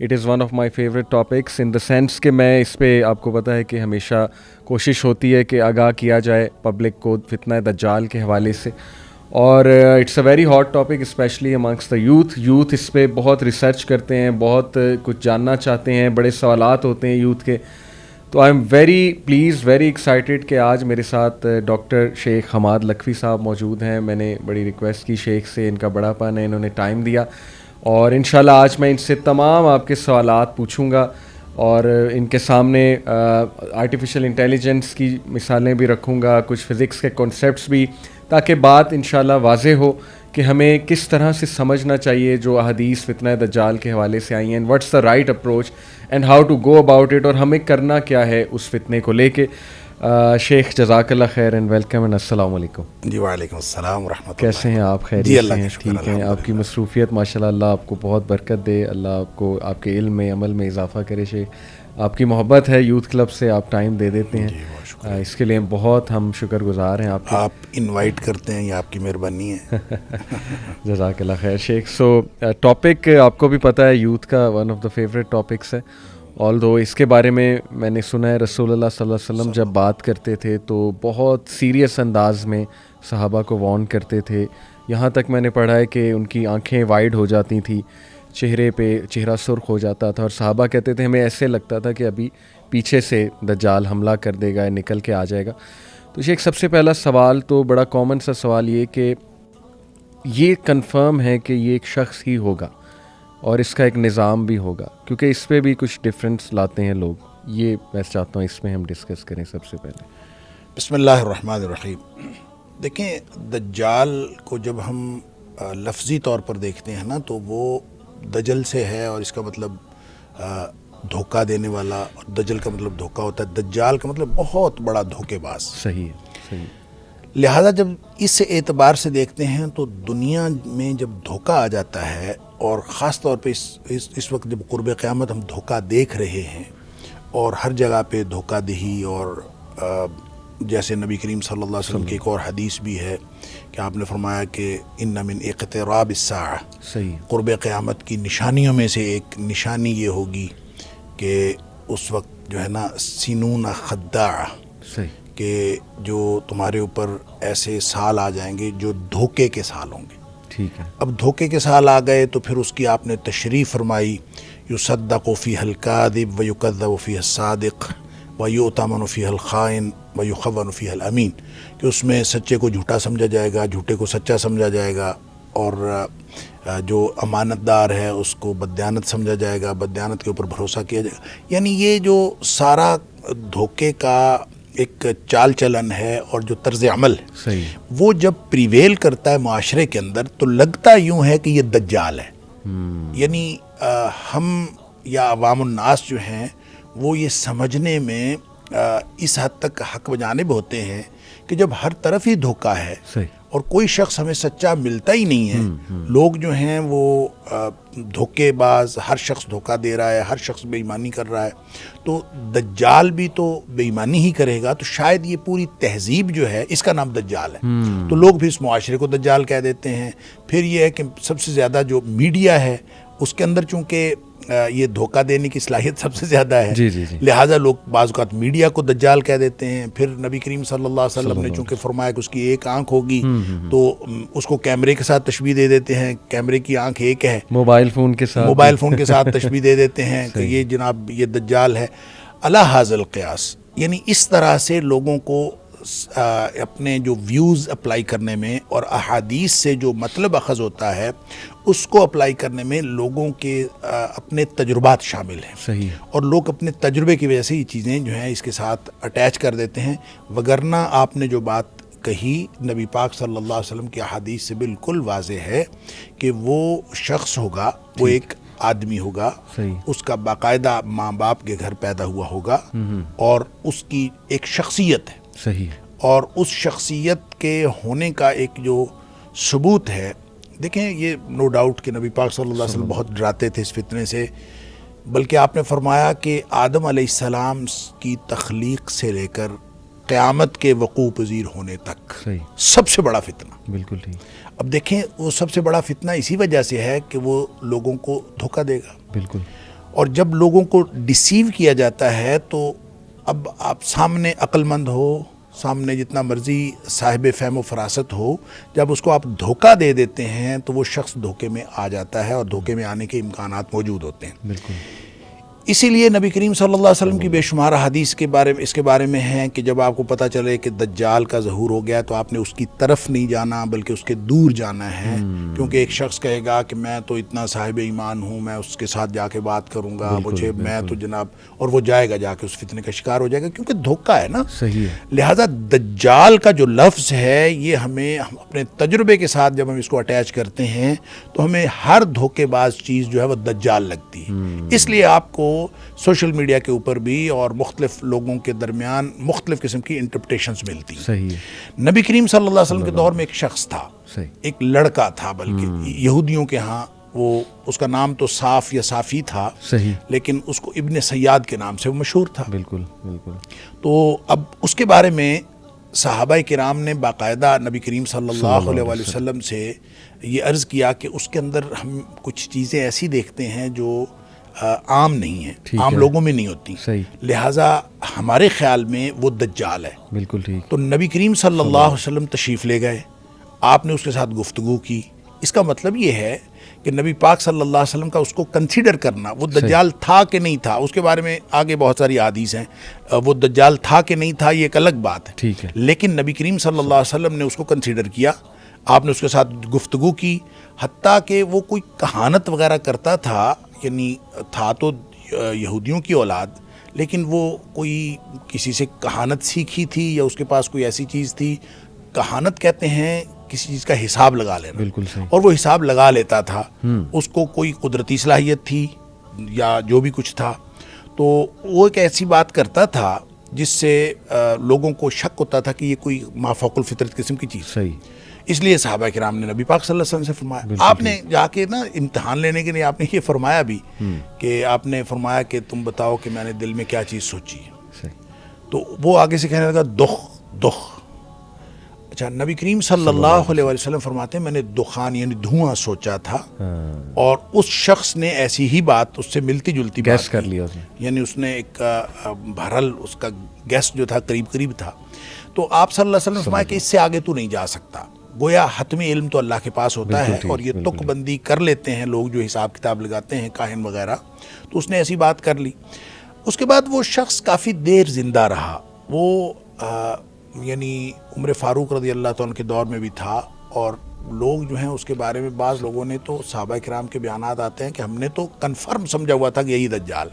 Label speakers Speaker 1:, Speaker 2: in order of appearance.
Speaker 1: It is one of my favourite topics in the sense कि मैं इस पे आपको पता है कि हमेशा कोशिश होती है कि आगाह किया जाए पब्लिक को फितना दज्जाल के हवाले से, और it's a very hot topic specially amongst the youth इस पे बहुत रिसर्च करते हैं, बहुत कुछ जानना चाहते हैं, बड़े सवालात होते हैं यूथ के। तो I am very please very excited कि आज मेरे साथ डॉक्टर शेख हमाद लखवी साहब मौजूद हैं। मैंने बड़ी रिक्वेस्ट की शेख से, इनका बड़ापन है, इन्होंने टाइम दिया, और इंशाल्लाह आज मैं इनसे तमाम आपके सवालात पूछूंगा, और इनके सामने आर्टिफिशियल इंटेलिजेंस की मिसालें भी रखूंगा, कुछ फ़िज़िक्स के कॉन्सेप्ट्स भी, ताकि बात इंशाल्लाह वाज़ेह हो कि हमें किस तरह से समझना चाहिए जो अहदीस फितना दज्जाल के हवाले से आई हैं, and what's the right approach and how to go about it, और हमें करना क्या है उस फितने को लेके। शेख जज़ाकल्लाह खैर एंड वेलकम एंड अस्सलाम वालेकुम।
Speaker 2: जी वालेकुम अस्सलाम व रहमतुल्लाह।
Speaker 1: कैसे हैं आप? खैरियत से हैं? ठीक हैं? आपकी मसरूफ़ियत माशाल्लाह, अल्लाह आपको बहुत बरकत दे, अल्लाह आपको आपके इल्म में अमल में इजाफ़ा करे। शेख, आपकी मोहब्बत है यूथ क्लब से, आप टाइम दे देते हैं, इसके लिए बहुत हम शुक्रगुज़ार हैं आपके।
Speaker 2: आप इनवाइट करते हैं, ये आपकी मेहरबानी है।
Speaker 1: जज़ाकल्लाह खैर शेख। सो टॉपिक आपको भी पता है यूथ का one of the favourite topics है, ऑल्दो इसके बारे में मैंने सुना है रसूलुल्लाह सल्लल्लाहु अलैहि वसल्लम जब बात करते थे तो बहुत सीरियस अंदाज में सहाबा को वार्न करते थे। यहाँ तक मैंने पढ़ा है कि उनकी आंखें वाइड हो जाती थी, चेहरे पे चेहरा सुर्ख हो जाता था, और सहाबा कहते थे हमें ऐसे लगता था कि अभी पीछे से दज्जाल हमला कर देगा, निकल के आ जाएगा। तो शेख, सबसे पहला सवाल तो बड़ा कॉमन सा सवाल ये कि ये कंफर्म है कि ये एक शख्स ही होगा और इसका एक निज़ाम भी होगा, क्योंकि इस पे भी कुछ डिफरेंस लाते हैं लोग, ये मैं चाहता हूँ इसमें हम डिस्कस करें सबसे पहले।
Speaker 2: बिस्मिल्लाहिर्रहमानिर्रहीम। देखें, दज्जाल को जब हम लफ्ज़ी तौर पर देखते हैं ना, तो वो दजल से है, और इसका मतलब धोखा देने वाला, और दजल का मतलब धोखा होता है, दज्जाल का मतलब बहुत बड़ा धोखेबाज।
Speaker 1: सही है, सही।
Speaker 2: लिहाजा जब इस एतबार से देखते हैं तो दुनिया में जब धोखा आ जाता है, और ख़ास तौर पे इस वक्त जब क़ुर्ब क़यामत हम धोखा देख रहे हैं, और हर जगह पे धोखा दही, और जैसे नबी करीम सल्लल्लाहु अलैहि वसल्लम की एक और हदीस भी है कि आपने फरमाया कि इन्ना मिन इक़्तिराब अस्साअह,
Speaker 1: सही,
Speaker 2: क़ुर्ब क़यामत की निशानियों में से एक निशानी ये होगी कि उस वक्त जो है ना, सीनून खद्दा,
Speaker 1: सही,
Speaker 2: कि जो तुम्हारे ऊपर ऐसे साल आ जाएंगे जो धोखे के साल होंगे।
Speaker 1: ठीक है।
Speaker 2: अब धोखे के साल आ गए तो फिर उसकी आपने तशरीफ़ फरमाई, युसद्दक़ु फ़ीहल काज़िब व युकज़्ज़बु फ़ीहस सादिक़ व युअतमनु फ़ीहल ख़ाइन व युख़व्वनु फ़ीहल अमीन, कि उसमें सच्चे को झूठा समझा जाएगा, झूठे को सच्चा समझा जाएगा, और जो अमानतदार है उसको बदयानत समझा जाएगा, बदयानत के ऊपर भरोसा किया जाएगा। यानी ये जो सारा धोखे का एक चाल चलन है और जो तर्ज अमल है,
Speaker 1: सही,
Speaker 2: वो जब प्रिवेल करता है माशरे के अंदर तो लगता यूँ है कि ये दज्जाल है। यानी हम या अवामुन्नास जो हैं वो ये समझने में इस हद तक हक बजानिब होते हैं कि जब हर तरफ ही धोखा है,
Speaker 1: सही,
Speaker 2: और कोई शख्स हमें सच्चा मिलता ही नहीं है, लोग जो हैं वो धोखेबाज, हर शख्स धोखा दे रहा है, हर शख्स बेईमानी कर रहा है, तो दज्जाल भी तो बेईमानी ही करेगा, तो शायद ये पूरी तहजीब जो है इसका नाम दज्जाल है। तो लोग भी इस मुआशरे को दज्जाल कह देते हैं। फिर ये है कि सबसे ज़्यादा जो मीडिया है उसके अंदर चूँकि ये धोखा देने की सलाहियत सबसे ज़्यादा है,
Speaker 1: जी, जी, जी।
Speaker 2: लिहाजा लोग बाज़ औक़ात मीडिया को दज्जाल कह देते हैं। फिर नबी करीम सल्लल्लाहु अलैहि वसल्लम ने चूँकि फरमाया कि उसकी एक आंख होगी, तो उसको कैमरे के साथ तशबीह दे देते हैं, कैमरे की आंख एक है,
Speaker 1: मोबाइल फ़ोन के साथ
Speaker 2: तशबीह दे देते हैं कि ये जनाब ये दज्जाल है। अला हाज़िल क़ियास, यानी इस तरह से लोगों को अपने जो व्यूज़ अप्लाई करने में और अहादीस से जो मतलब अखज़ होता है उसको अप्लाई करने में लोगों के अपने तजुर्बात शामिल हैं।
Speaker 1: सही,
Speaker 2: और लोग अपने तजुर्बे की वजह से ये चीज़ें जो हैं इसके साथ अटैच कर देते हैं। वगरना आपने जो बात कही नबी पाक सल्लल्लाहु अलैहि वसल्लम की अहादीस से बिल्कुल वाज़ेह है कि वो शख्स होगा, वो एक आदमी होगा, उसका बाकायदा माँ बाप के घर पैदा हुआ होगा, और उसकी एक शख्सियत है,
Speaker 1: सही,
Speaker 2: और उस शख्सियत के होने का एक जो सबूत है, देखें ये नो डाउट कि नबी पाक सल्लल्लाहु अलैहि वसल्लम बहुत डराते थे इस फितने से, बल्कि आपने फरमाया कि आदम अलैहिस्सलाम की तख्लीक से लेकर क़यामत के वक़ू पज़ीर होने तक सबसे बड़ा फितना।
Speaker 1: बिल्कुल ठीक।
Speaker 2: अब देखें वो सबसे बड़ा फितना इसी वजह से है कि वो लोगों को धोखा देगा।
Speaker 1: बिल्कुल।
Speaker 2: اور جب لوگوں کو ڈیسیو کیا جاتا ہے تو اب آپ سامنے عقل مند ہو، سامنے جتنا مرضی صاحب فہم و فراست ہو، جب اس کو آپ دھوکہ دے دیتے ہیں تو وہ شخص دھوکے میں آ جاتا ہے اور دھوکے میں آنے کے امکانات موجود ہوتے ہیں۔
Speaker 1: بالکل۔
Speaker 2: اسی لیے نبی کریم صلی اللہ علیہ وسلم کی بے شمار حدیث اس کے بارے میں ہیں کہ جب آپ کو پتہ چلے کہ دجال کا ظہور ہو گیا تو آپ نے اس کی طرف نہیں جانا بلکہ اس کے دور جانا ہے، کیونکہ ایک شخص کہے گا کہ میں تو اتنا صاحب ایمان ہوں، میں اس کے ساتھ جا کے بات کروں گا، مجھے میں تو جناب، اور وہ جائے گا، جا کے اس فتنے کا شکار ہو جائے گا، کیونکہ دھوکہ ہے نا۔
Speaker 1: صحیح ہے۔
Speaker 2: لہٰذا دجال کا جو لفظ ہے یہ ہمیں اپنے تجربے کے ساتھ جب ہم اس کو اٹیچ کرتے ہیں تو ہمیں ہر دھوکے باز چیز جو ہے وہ دجال لگتی ہے۔ اس لیے آپ کو سوشل میڈیا کے اوپر بھی اور مختلف لوگوں کے درمیان مختلف قسم کی انٹرپریٹیشنز ملتی ہیں۔
Speaker 1: صحیح ہے۔
Speaker 2: نبی کریم صلی اللہ علیہ وسلم کے دور میں ایک شخص تھا،
Speaker 1: صحیح۔
Speaker 2: ایک لڑکا تھا، بلکہ یہودیوں کے ہاں وہ اس کا نام تو صاف یا صافی تھا،
Speaker 1: صحیح۔
Speaker 2: لیکن اس کو ابن سیاد کے نام سے وہ مشہور تھا۔
Speaker 1: بالکل بالکل۔
Speaker 2: تو اب اس کے بارے میں صحابہ کرام نے باقاعدہ نبی کریم صلی اللہ علیہ وسلم سے یہ عرض کیا کہ اس کے اندر ہم کچھ چیزیں ایسی دیکھتے ہیں جو عام نہیں ہیں، عام لوگوں میں نہیں ہوتی، لہٰذا ہمارے خیال میں وہ دجال ہے۔
Speaker 1: بالکل ٹھیک۔
Speaker 2: تو نبی کریم صلی اللہ علیہ وسلم تشریف لے گئے، آپ نے اس کے ساتھ گفتگو کی۔ اس کا مطلب یہ ہے کہ نبی پاک صلی اللہ علیہ وسلم کا اس کو کنسیڈر کرنا، وہ دجال تھا کہ نہیں تھا، اس کے بارے میں آگے بہت ساری احادیث ہیں، وہ دجال تھا کہ نہیں تھا یہ ایک الگ بات ہے،
Speaker 1: ٹھیک ہے،
Speaker 2: لیکن نبی کریم صلی اللہ علیہ وسلم نے اس کو کنسیڈر کیا، آپ نے اس کے ساتھ گفتگو کی، حتیٰ کہ وہ کوئی کہانت وغیرہ کرتا تھا، یعنی تھا تو یہودیوں کی اولاد، لیکن وہ کوئی کسی سے کہانت سیکھی تھی یا اس کے پاس کوئی ایسی چیز تھی، کہانت کہتے ہیں کسی چیز کا حساب لگا لینا،
Speaker 1: بالکل صحیح،
Speaker 2: اور وہ حساب لگا لیتا تھا، اس کو کوئی قدرتی صلاحیت تھی یا جو بھی کچھ تھا، تو وہ ایک ایسی بات کرتا تھا جس سے لوگوں کو شک ہوتا تھا کہ یہ کوئی مافوق الفطرت قسم کی چیز،
Speaker 1: صحیح۔
Speaker 2: اس لیے صحابہ کرام نے نبی پاک صلی اللہ علیہ وسلم سے فرمایا، آپ نے جا کے نا امتحان لینے کے لیے آپ نے یہ فرمایا بھی کہ آپ نے فرمایا کہ تم بتاؤ کہ میں نے دل میں کیا چیز سوچی ہے، تو وہ آگے سے کہنے لگا دخ۔ اچھا، نبی کریم صلی اللہ علیہ وسلم فرماتے ہیں میں نے دخان یعنی دھواں سوچا تھا، اور اس شخص نے ایسی ہی بات اس سے ملتی جلتی
Speaker 1: گیس کر لیا،
Speaker 2: یعنی اس نے ایک بہرحال اس کا گیس جو تھا قریب تھا، تو آپ صلی اللہ علیہ وسلم فرمایا کہ اس سے آگے تو نہیں جا سکتا، گویا حتمی علم تو اللہ کے پاس ہوتا ہے، اور یہ تک بندی کر لیتے ہیں لوگ جو حساب کتاب لگاتے ہیں کاہن وغیرہ، تو اس نے ایسی بات کر لی۔ اس کے بعد وہ شخص کافی دیر زندہ رہا، وہ یعنی عمر فاروق رضی اللہ تعالیٰ کے دور میں بھی تھا، اور لوگ جو ہیں اس کے بارے میں بعض لوگوں نے تو صحابہ کرام کے بیانات آتے ہیں کہ ہم نے تو کنفرم سمجھا ہوا تھا کہ یہی دجال